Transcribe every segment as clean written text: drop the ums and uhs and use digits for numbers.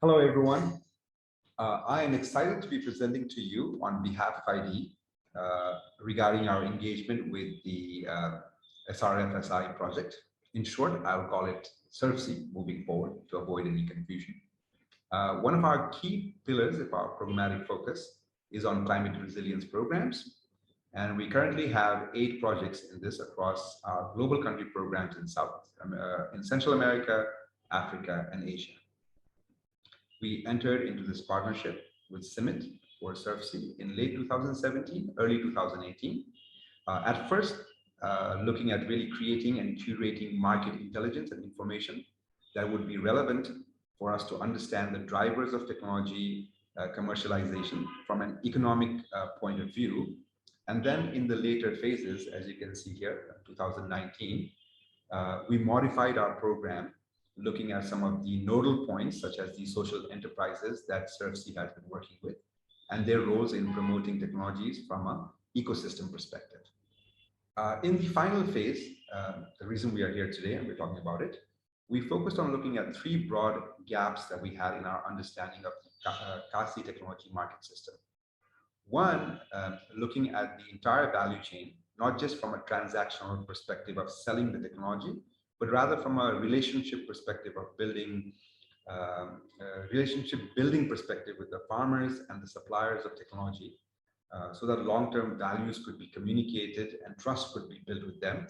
Hello, everyone. I am excited to be presenting to you on behalf of iDE regarding our engagement with the SRFSI project. In short, I'll call it SRFSI moving forward to avoid any confusion. One of our key pillars of our programmatic focus is on climate resilience programs. And we currently have 8 projects in this across our global country programs in Central America, Africa, and Asia. We entered into this partnership with CIMIT for SRFSI in late 2017, early 2018. At first, looking at really creating and curating market intelligence and information that would be relevant for us to understand the drivers of technology commercialization from an economic point of view. And then in the later phases, as you can see here, 2019, we modified our program looking at some of the nodal points, such as the social enterprises that SRFSI has been working with, and their roles in promoting technologies from an ecosystem perspective. In the final phase, the reason we are here today and we're talking about it, we focused on looking at 3 broad gaps that we had in our understanding of the CASI technology market system. One, looking at the entire value chain, not just from a transactional perspective of selling the technology, but rather from a relationship perspective of building relationship building perspective with the farmers and the suppliers of technology, so that long-term values could be communicated and trust could be built with them.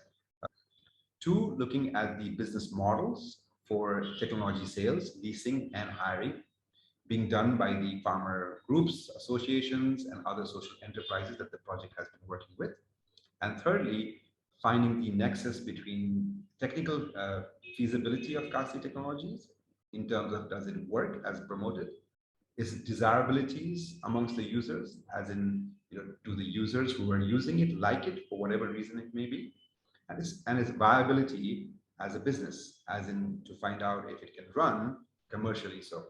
2, looking at the business models for technology sales, leasing, and hiring being done by the farmer groups, associations, and other social enterprises that the project has been working with. And thirdly, finding the nexus between technical feasibility of CASI technologies in terms of does it work as promoted, is it desirabilities amongst the users, as in, do the users who are using it like it for whatever reason it may be, and its viability as a business, as in to find out if it can run commercially so.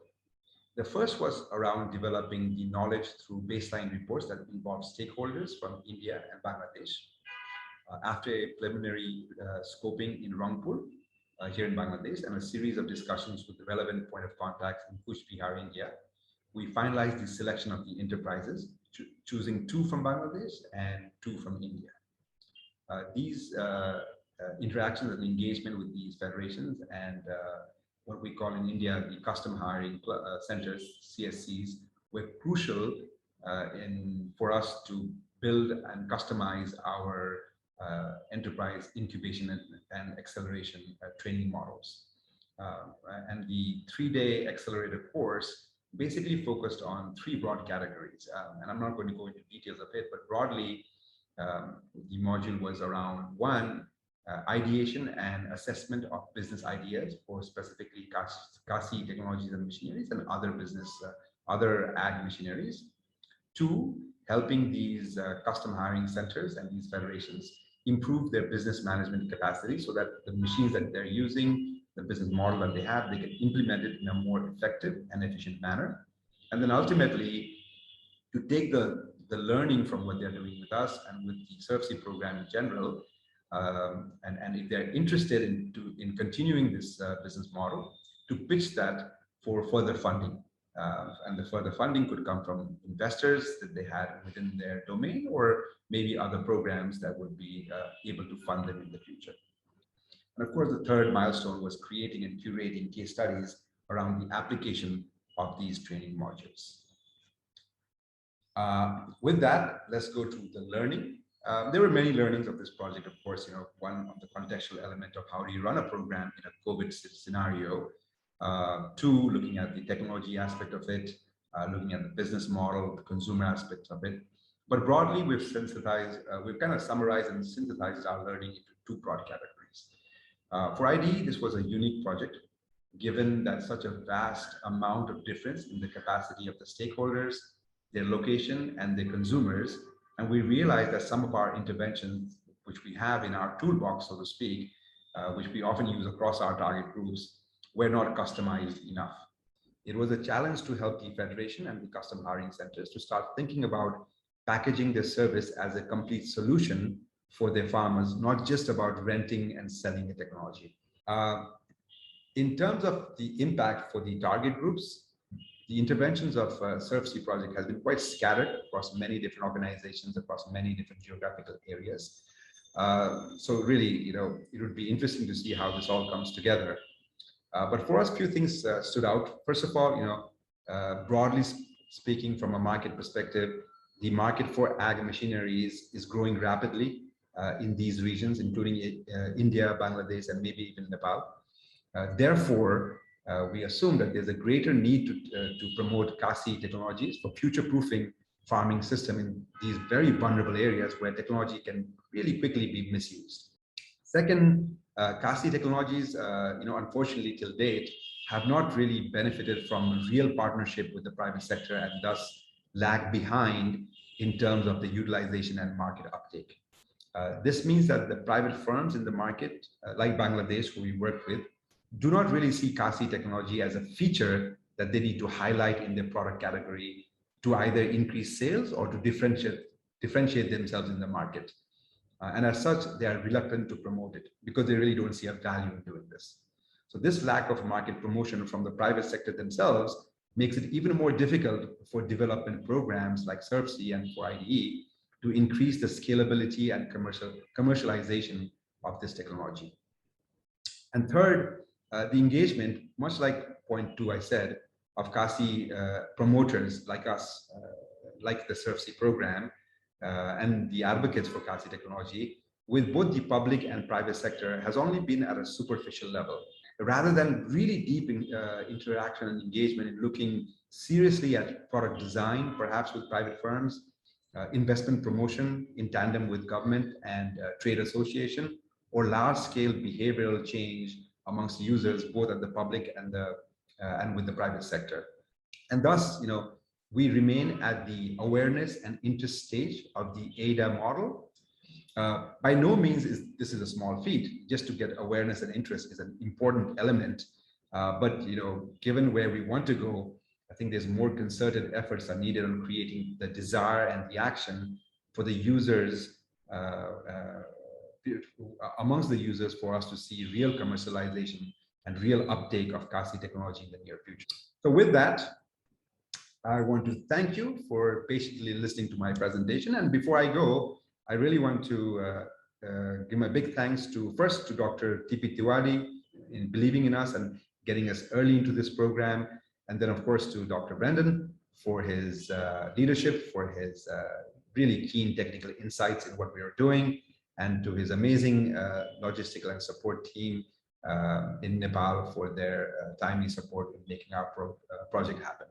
The first was around developing the knowledge through baseline reports that involve stakeholders from India and Bangladesh. After a preliminary scoping in Rangpur here in Bangladesh and a series of discussions with the relevant point of contacts in Kuch Bihar, India, we finalized the selection of the enterprises, choosing 2 from Bangladesh and 2 from India. These interactions and engagement with these federations and what we call in India the custom hiring centers, CSCs, were crucial for us to build and customize our enterprise incubation and acceleration training models. And the 3-day accelerator course basically focused on 3 broad categories. And I'm not going to go into details of it, but broadly, the module was around 1, ideation and assessment of business ideas for specifically CASI technologies and machineries and other ag machineries. 2, helping these custom hiring centers and these federations improve their business management capacity so that the machines that they're using, the business model that they have, they can implement it in a more effective and efficient manner. And then ultimately, to take the learning from what they're doing with us and with the SRFSI program in general, and if they're interested in continuing this business model, to pitch that for further funding. And the further funding could come from investors that they had within their domain, or maybe other programs that would be able to fund them in the future. And of course, the third milestone was creating and curating case studies around the application of these training modules. With that, let's go to the learning. There were many learnings of this project, of course. One of the contextual element of how do you run a program in a COVID scenario. 2, looking at the technology aspect of it, looking at the business model, the consumer aspects of it. But broadly, we've kind of summarized and synthesized our learning into 2 broad categories. For iDE, this was a unique project, given that such a vast amount of difference in the capacity of the stakeholders, their location, and their consumers. And we realized that some of our interventions, which we have in our toolbox, so to speak, which we often use across our target groups, were not customized enough. It was a challenge to help the Federation and the custom hiring centers to start thinking about packaging their service as a complete solution for their farmers, not just about renting and selling the technology. In terms of the impact for the target groups, the interventions of SRFSI project has been quite scattered across many different organizations, across many different geographical areas. So really, it would be interesting to see how this all comes together. But for us, few things stood out. First of all, broadly speaking, from a market perspective, the market for ag machinery is growing rapidly in these regions, including India, Bangladesh, and maybe even Nepal. Therefore, we assume that there's a greater need to promote CASI technologies for future-proofing farming system in these very vulnerable areas where technology can really quickly be misused. Second, CASI technologies, unfortunately till date, have not really benefited from real partnership with the private sector and thus lag behind in terms of the utilization and market uptake. This means that the private firms in the market, like Bangladesh, who we work with, do not really see CASI technology as a feature that they need to highlight in their product category to either increase sales or to differentiate themselves in the market. And as such, they are reluctant to promote it because they really don't see a value in doing this. So this lack of market promotion from the private sector themselves makes it even more difficult for development programs like SRFSI and for iDE to increase the scalability and commercialization of this technology. And third, the engagement, much like point 2 I said, of CASI promoters like us, like the SRFSI program, and the advocates for CASI technology with both the public and private sector has only been at a superficial level, rather than really deep interaction and engagement in looking seriously at product design, perhaps with private firms, investment promotion in tandem with government and trade association, or large-scale behavioral change amongst users, both at the public and with the private sector. And thus, we remain at the awareness and interest stage of the ADA model. By no means this is a small feat. Just to get awareness and interest is an important element. But given where we want to go, I think there's more concerted efforts are needed on creating the desire and the action for the users, amongst the users, for us to see real commercialization and real uptake of CASI technology in the near future. So with that, I want to thank you for patiently listening to my presentation. And before I go, I really want to give my big thanks first to Dr. T.P. Tiwari in believing in us and getting us early into this program. And then, of course, to Dr. Brendan for his leadership, for his really keen technical insights in what we are doing, and to his amazing logistical and support team in Nepal for their timely support in making our project happen.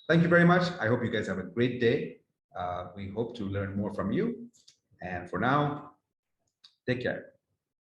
Thank you very much. I hope you guys have a great day. We hope to learn more from you. And for now, take care.